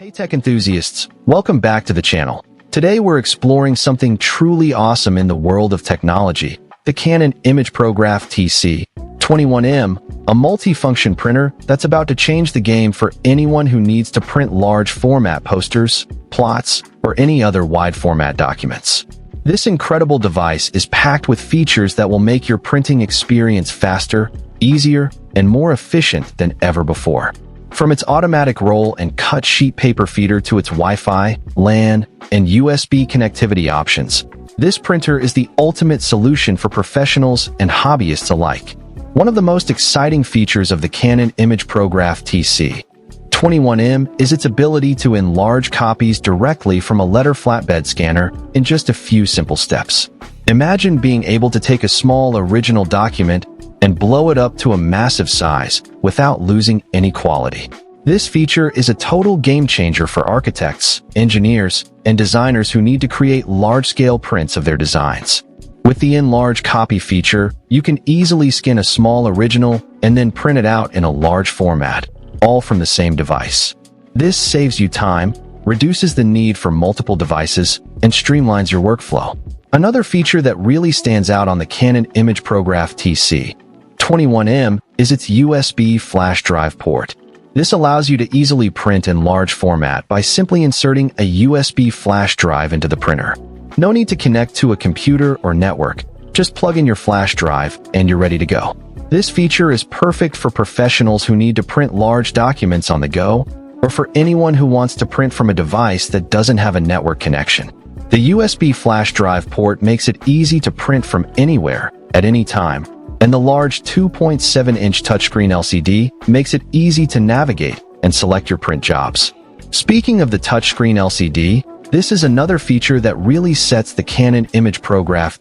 Hey tech enthusiasts, welcome back to the channel. Today we're exploring something truly awesome in the world of technology, the Canon imagePROGRAF TC-21M, a multifunction printer that's about to change the game for anyone who needs to print large format posters, plots, or any other wide format documents. This incredible device is packed with features that will make your printing experience faster, easier, and more efficient than ever before. From its automatic roll and cut sheet paper feeder to its Wi-Fi, LAN, and USB connectivity options, this printer is the ultimate solution for professionals and hobbyists alike. One of the most exciting features of the Canon imagePROGRAF TC-21M is its ability to enlarge copies directly from a letter flatbed scanner in just a few simple steps. Imagine being able to take a small original document and blow it up to a massive size without losing any quality. This feature is a total game changer for architects, engineers, and designers who need to create large-scale prints of their designs. With the enlarge copy feature, you can easily scan a small original and then print it out in a large format, all from the same device. This saves you time, reduces the need for multiple devices, and streamlines your workflow. Another feature that really stands out on the Canon imagePROGRAF TC-21M is its USB flash drive port. This allows you to easily print in large format by simply inserting a USB flash drive into the printer. No need to connect to a computer or network. Just plug in your flash drive and you're ready to go. This feature is perfect for professionals who need to print large documents on the go, or for anyone who wants to print from a device that doesn't have a network connection. The USB flash drive port makes it easy to print from anywhere, at any time, and the large 2.7-inch touchscreen LCD makes it easy to navigate and select your print jobs. Speaking of the touchscreen LCD, this is another feature that really sets the Canon imagePROGRAF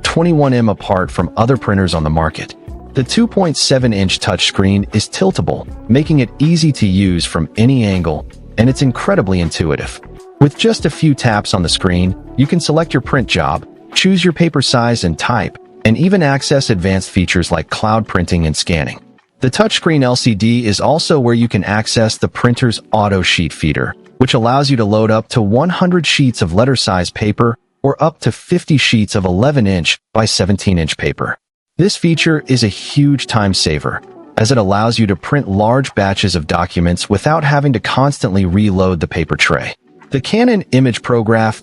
TC-21M apart from other printers on the market. The 2.7-inch touchscreen is tiltable, making it easy to use from any angle, and it's incredibly intuitive. With just a few taps on the screen, you can select your print job, choose your paper size and type, and even access advanced features like cloud printing and scanning. The touchscreen LCD is also where you can access the printer's auto sheet feeder, which allows you to load up to 100 sheets of letter-size paper or up to 50 sheets of 11-inch by 17-inch paper. This feature is a huge time saver, as it allows you to print large batches of documents without having to constantly reload the paper tray. The Canon imagePROGRAF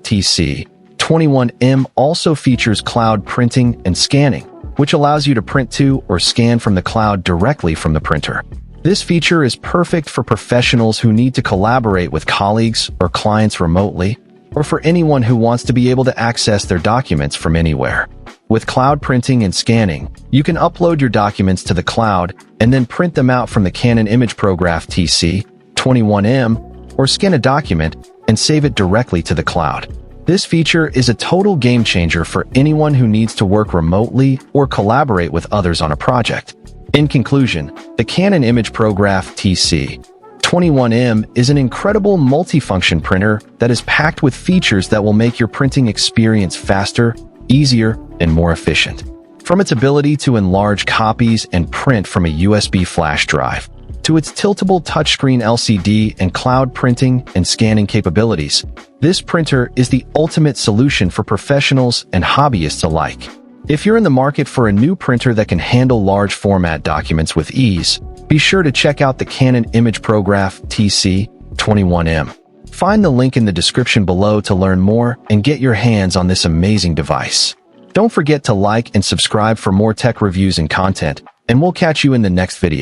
TC-21M also features cloud printing and scanning, which allows you to print to or scan from the cloud directly from the printer. This feature is perfect for professionals who need to collaborate with colleagues or clients remotely, or for anyone who wants to be able to access their documents from anywhere. With cloud printing and scanning, you can upload your documents to the cloud and then print them out from the Canon imagePROGRAF TC-21M, or scan a document and save it directly to the cloud. This feature is a total game changer for anyone who needs to work remotely or collaborate with others on a project. In conclusion, the Canon imagePROGRAF TC-21M is an incredible multifunction printer that is packed with features that will make your printing experience faster, easier, and more efficient. From its ability to enlarge copies and print from a USB flash drive, to its tiltable touchscreen LCD and cloud printing and scanning capabilities, this printer is the ultimate solution for professionals and hobbyists alike. If you're in the market for a new printer that can handle large format documents with ease, be sure to check out the Canon imagePROGRAF TC-21M. Find the link in the description below to learn more and get your hands on this amazing device. Don't forget to like and subscribe for more tech reviews and content, and we'll catch you in the next video.